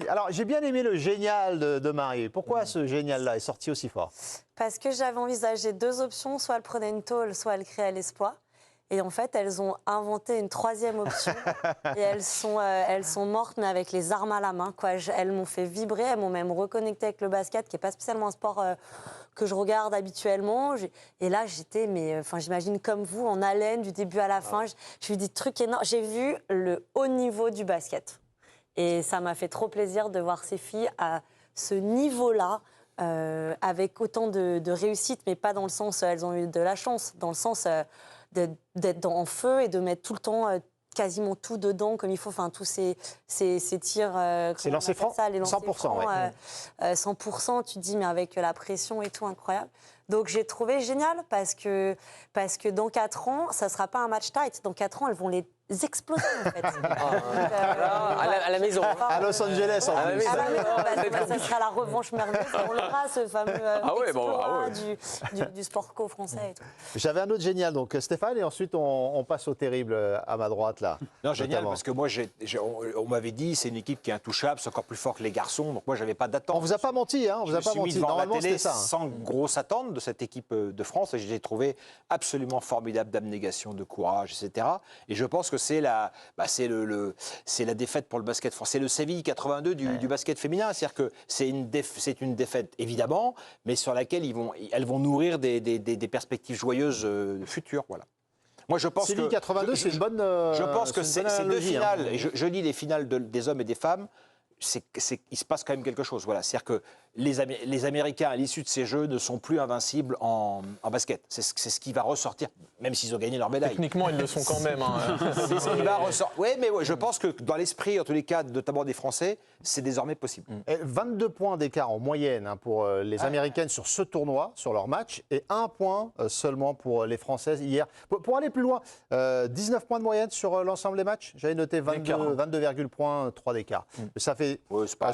Alors, j'ai bien aimé le génial de Marie. Pourquoi ce génial-là est sorti aussi fort? Parce que j'avais envisagé 2 options, soit elle prenait une tôle, soit elle créait l'espoir. Et en fait, elles ont inventé une 3e option. Et elles sont mortes, mais avec les armes à la main, quoi. Elles m'ont fait vibrer, elles m'ont même reconnecté avec le basket, qui n'est pas spécialement un sport que je regarde habituellement. Et là, j'étais, j'imagine comme vous, en haleine du début à la fin. J'ai vu des trucs énormes. J'ai vu le haut niveau du basket. Et ça m'a fait trop plaisir de voir ces filles à ce niveau-là, avec autant de réussite, mais pas dans le sens elles ont eu de la chance, dans le sens d'être en feu et de mettre tout le temps quasiment tout dedans comme il faut, enfin tous ces tirs. C'est lancers francs, 100%. Ouais. 100%, tu te dis, mais avec la pression et tout, incroyable. Donc j'ai trouvé génial parce que dans 4 ans, ça ne sera pas un match tight. Dans 4 ans, elles vont les exploser en fait. À la maison. À Los Angeles en plus. Ça sera la revanche merveilleuse. On aura ce fameux exploit du sport co-français. J'avais un autre génial, donc Stéphane, et ensuite on passe au terrible à ma droite là. Non, génial, parce que moi, on m'avait dit c'est une équipe qui est intouchable, c'est encore plus fort que les garçons, donc moi j'avais pas d'attente. On vous a pas menti, hein, on vous a pas menti. Normalement c'était ça. Sans grosse attente de cette équipe de France, et je l'ai trouvé absolument formidable d'abnégation, de courage, etc. Et je pense que c'est la défaite pour le basket français. C'est le Séville 82 du basket féminin. C'est-à-dire que c'est une défaite, évidemment, mais sur laquelle elles vont nourrir des perspectives joyeuses futures. Voilà. Moi, je pense Séville 82, c'est une bonne. Je pense que ces 2 finales, hein. et je lis les finales des hommes et des femmes, il se passe quand même quelque chose. Voilà. C'est-à-dire que les Américains, à l'issue de ces Jeux, ne sont plus invincibles en basket. C'est ce qui va ressortir, même s'ils ont gagné leur médaille. Techniquement, ils le sont quand même. Hein. C'est ce qui va ressortir. Oui, mais je pense que dans l'esprit, en tous les cas, notamment des Français, c'est désormais possible. Et 22 points d'écart en moyenne pour les Américaines sur ce tournoi, sur leur match, et 1 point seulement pour les Françaises hier. Pour aller plus loin, 19 points de moyenne sur l'ensemble des matchs. J'avais noté 22,3 d'écart. Ça fait... Ouais, c'est pas...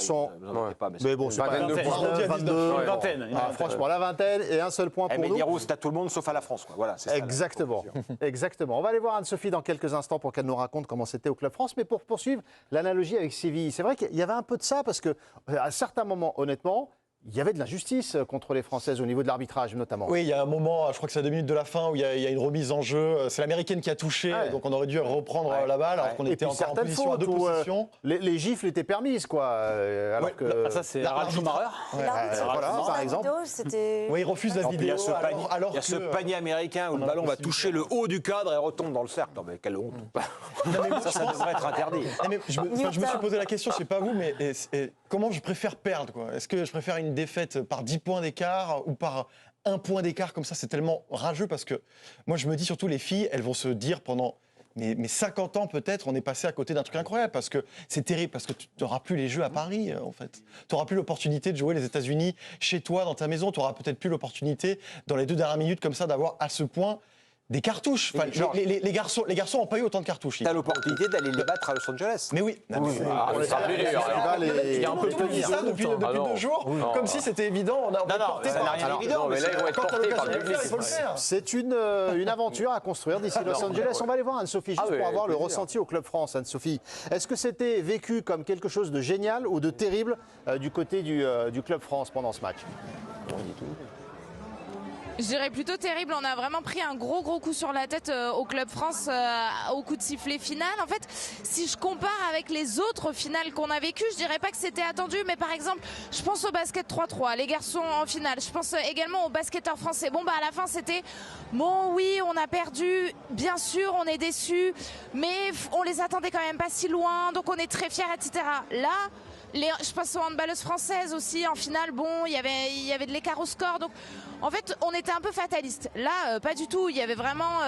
Mais bon, c'est pas... 22, vingtaine. Franchement, la vingtaine et un seul point pour nous. Mais Diros, c'est à tout le monde sauf à la France. Quoi. Voilà, c'est exactement. Exactement. On va aller voir Anne-Sophie dans quelques instants pour qu'elle nous raconte comment c'était au Club France. Mais pour poursuivre l'analogie avec Séville, c'est vrai qu'il y avait un peu de ça parce qu'à certains moments, honnêtement, il y avait de l'injustice contre les Françaises au niveau de l'arbitrage notamment. Oui, il y a un moment, je crois que c'est à 2 minutes de la fin, où il y a une remise en jeu. C'est l'Américaine qui a touché, donc on aurait dû reprendre la balle alors qu'on était encore en position à 2 positions. Les gifles étaient permises, quoi. Alors que... Ça, c'est Harald Schumacher. Voilà, par exemple. Oui, il refuse la vidéo. Il y a ce panier américain où le ballon va toucher le haut du cadre et retombe dans le cercle. Non, mais quelle honte. Ça devrait être interdit. Je me suis posé la question, je ne sais pas vous, mais comment je préfère perdre, quoi. Est-ce que je préfère une défaite par 10 points d'écart ou par 1 point d'écart comme ça? C'est tellement rageux parce que moi je me dis surtout les filles, elles vont se dire pendant mais 50 ans peut-être, on est passé à côté d'un truc incroyable parce que c'est terrible, parce que tu n'auras plus les Jeux à Paris en fait. Tu n'auras plus l'opportunité de jouer les États-Unis chez toi, dans ta maison. Tu n'auras peut-être plus l'opportunité dans les 2 dernières minutes comme ça d'avoir à ce point des cartouches. Enfin, les garçons n'ont pas eu autant de cartouches. Tu as l'opportunité d'aller les battre à Los Angeles. Mais oui. Il y a un peu plus ça depuis 2 jours, comme si c'était évident. Ça n'a rien d'évident. Mais là, ils vont être portés par le public. C'est une aventure à construire d'ici Los Angeles. On va aller voir Anne-Sophie juste pour avoir le ressenti au Club France. Anne-Sophie, est-ce que c'était vécu comme quelque chose de génial ou de terrible du côté du Club France pendant ce match? Je dirais plutôt terrible. On a vraiment pris un gros coup sur la tête au Club France au coup de sifflet final. En fait, si je compare avec les autres finales qu'on a vécues, je dirais pas que c'était attendu, mais par exemple, je pense au basket 3-3, les garçons en finale. Je pense également aux basketteurs français. Bon, à la fin, c'était bon, oui, on a perdu. Bien sûr, on est déçus, mais on les attendait quand même pas si loin, donc on est très fiers, etc. Là, je pense aux handballeuses françaises aussi en finale. Bon, il y avait de l'écart au score, donc en fait on était un peu fataliste. Là, pas du tout. Il y avait vraiment,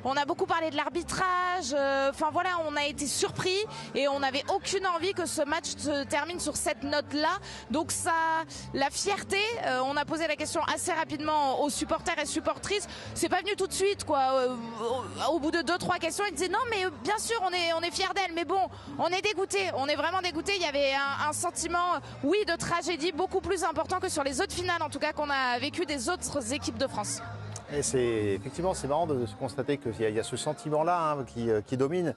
on a beaucoup parlé de l'arbitrage. Enfin voilà, on a été surpris et on n'avait aucune envie que ce match se termine sur cette note-là. Donc ça, la fierté. On a posé la question assez rapidement aux supporters et supportrices. C'est pas venu tout de suite, quoi. Au bout de 2-3 questions, ils disaient non, mais bien sûr, on est fiers d'elle. Mais bon, on est dégoûtés. On est vraiment dégoûtés. Il y avait un sentiment, oui, de tragédie beaucoup plus important que sur les autres finales, en tout cas, qu'on a vécu des autres équipes de France. Et effectivement, c'est marrant de se constater qu'il y a ce sentiment-là qui domine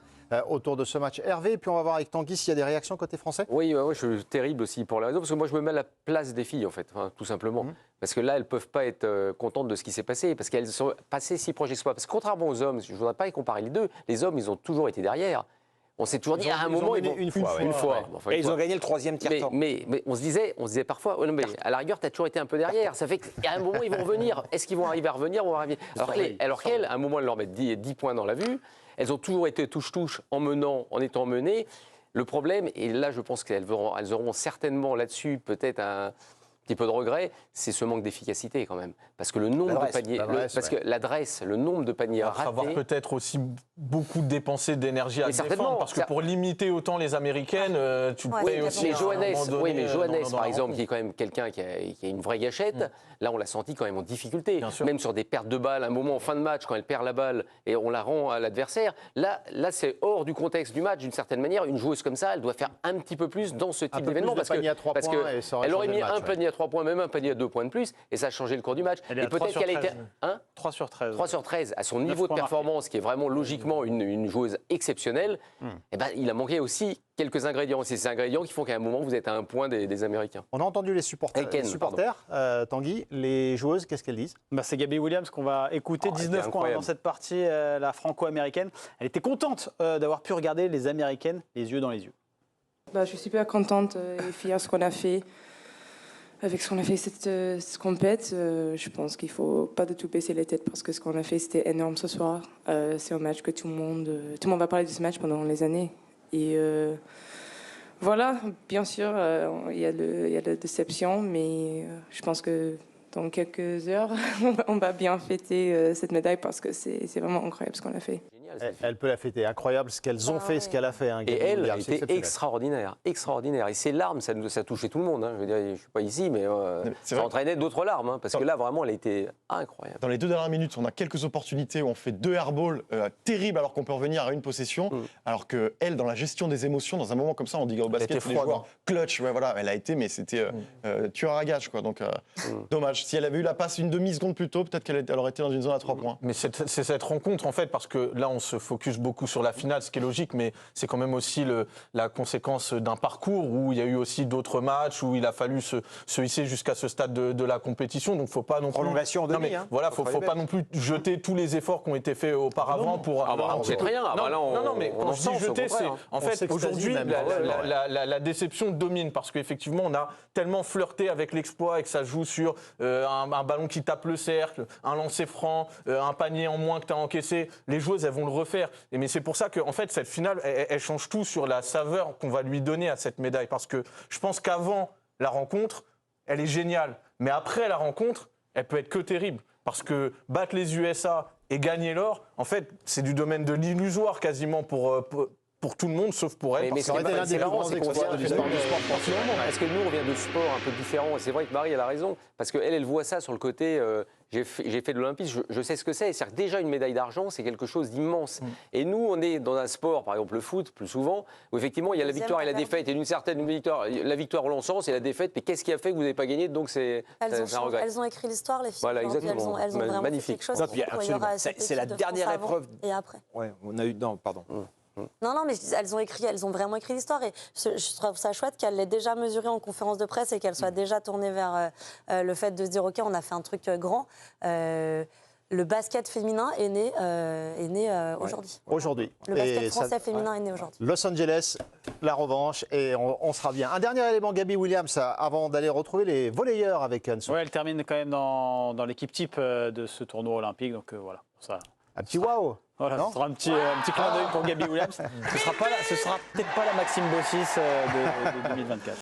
autour de ce match. Hervé, puis on va voir avec Tanguy s'il y a des réactions côté français. Oui, je suis terrible aussi pour la raison, parce que moi je me mets à la place des filles en fait, tout simplement. Parce que là, elles ne peuvent pas être contentes de ce qui s'est passé, parce qu'elles sont passées si proches d'exploit. Parce que contrairement aux hommes, je ne voudrais pas comparer les deux, les hommes, ils ont toujours été derrière. On s'est toujours dit, à un moment, ils vont une fois. Enfin, et ils ont gagné le 3e tiers-temps. Mais on se disait parfois, non, mais à la rigueur, tu as toujours été un peu derrière. Ça fait qu'à un moment, ils vont revenir. Est-ce qu'ils vont arriver à revenir, alors qu'elles, à un moment, elles leur mettent 10 points dans la vue. Elles ont toujours été touche-touche en étant menées. Le problème, et là, je pense qu'elles auront certainement là-dessus peut-être un petit peu de regret, c'est ce manque d'efficacité quand même. Parce que le nombre de paniers, que l'adresse, le nombre de paniers ratés. Il va falloir peut-être aussi beaucoup dépenser d'énergie à défendre, parce que pour limiter autant les Américaines, tu pourrais aussi. Mais Johannes, par exemple, qui est quand même quelqu'un qui a une vraie gâchette, là on l'a senti quand même en difficulté. Même sur des pertes de balles, un moment en fin de match, quand elle perd la balle et on la rend à l'adversaire, là c'est hors du contexte du match d'une certaine manière. Une joueuse comme ça, elle doit faire un petit peu plus dans ce type d'événement, parce qu'elle aurait mis un panier à 3 points, même un panier à 2 points de plus, et ça a changé le cours du match. Et peut-être qu'elle était 3 sur 13. 3 sur 13, à son niveau de performance, qui est vraiment logiquement une joueuse exceptionnelle, eh ben, il a manqué aussi quelques ingrédients. C'est ces ingrédients qui font qu'à un moment, vous êtes à un point des Américains. On a entendu les supporters. Tanguy, les joueuses, qu'est-ce qu'elles disent? C'est Gabby Williams qu'on va écouter. 19 points dans cette partie, la franco-américaine. Elle était contente d'avoir pu regarder les Américaines les yeux dans les yeux. Je suis super contente et fière de ce qu'on a fait. Avec ce qu'on a fait cette compète, je pense qu'il ne faut pas du tout baisser les têtes parce que ce qu'on a fait, c'était énorme ce soir. C'est un match que tout le monde va parler de ce match pendant les années. Et voilà, bien sûr, il y a la déception, mais je pense que dans quelques heures, on va bien fêter cette médaille parce que c'est vraiment incroyable ce qu'on a fait. Elle peut la fêter, incroyable ce qu'elles ont fait, ce qu'elle a fait. Et elle était extraordinaire. Et ses larmes, ça touchait tout le monde. Je veux dire, je ne suis pas ici, mais ça entraînait d'autres larmes. Parce que là, vraiment, elle était incroyable. Dans les 2 dernières minutes, on a quelques opportunités où on fait 2 airballs terribles alors qu'on peut revenir à une possession. Alors qu'elle, dans la gestion des émotions, dans un moment comme ça, on dit au basket, les joueurs clutch, elle a été, mais c'était tueur à gage. Donc, dommage. Si elle avait eu la passe une demi-seconde plus tôt, peut-être qu'elle aurait été dans une zone à 3 points. Mais c'est cette rencontre, en fait, parce que là, on se focus beaucoup sur la finale, ce qui est logique, mais c'est quand même aussi la conséquence d'un parcours où il y a eu aussi d'autres matchs, où il a fallu se hisser jusqu'à ce stade de la compétition. Donc, faut pas non plus. Prolongation en demi. Voilà, faut pas non plus jeter tous les efforts qui ont été faits auparavant pour. C'est rien. Non, mais quand je dis jeter, c'est en fait aujourd'hui la déception domine parce qu'effectivement, on a tellement flirté avec l'exploit et que ça joue sur un ballon qui tape le cercle, un lancer franc, un panier en moins que tu as encaissé. Les joueuses, elles vont le refaire. Mais c'est pour ça que en fait, cette finale, elle change tout sur la saveur qu'on va lui donner à cette médaille. Parce que je pense qu'avant la rencontre, elle est géniale. Mais après la rencontre, elle peut être que terrible. Parce que battre les USA et gagner l'or, en fait, c'est du domaine de l'illusoire quasiment pour tout le monde, sauf pour elle. Mais c'est l'un des grands exploits de l'histoire du sport professionnel. Parce que nous, on vient de sports un peu différents. Et c'est vrai que Marie, elle a raison. Parce qu'elle voit ça sur le côté. J'ai fait de l'olympisme, je sais ce que c'est. C'est-à-dire que déjà, une médaille d'argent, c'est quelque chose d'immense. Et nous, on est dans un sport, par exemple le foot, plus souvent, où effectivement, il y a la victoire et la défaite. Et d'une certaine victoire, la victoire au lançant, c'est la défaite. Mais qu'est-ce qui a fait que vous n'avez pas gagné? Donc, c'est un regret. Elles ont écrit l'histoire, les filles. Voilà, exactement. Elles ont vraiment magnifique. fait quelque chose. C'est la dernière épreuve. Et après. Ouais, on a eu. Non, pardon. Non, mais elles ont vraiment écrit l'histoire et je trouve ça chouette qu'elle l'ait déjà mesurée en conférence de presse et qu'elle soit déjà tournée vers le fait de se dire ok, on a fait un truc grand. Le basket féminin est né aujourd'hui. Aujourd'hui. Le basket français féminin est né aujourd'hui. Los Angeles, la revanche, et on sera bien. Un dernier élément, Gabby Williams, avant d'aller retrouver les volleyeurs avec Anne. Oui, elle termine quand même dans l'équipe type de ce tournoi olympique, donc voilà. Ça. Un petit waouh. Voilà, ce sera un petit clin d'œil pour Gabby Williams. Ce sera peut-être pas la Maxime Bossis de 2024.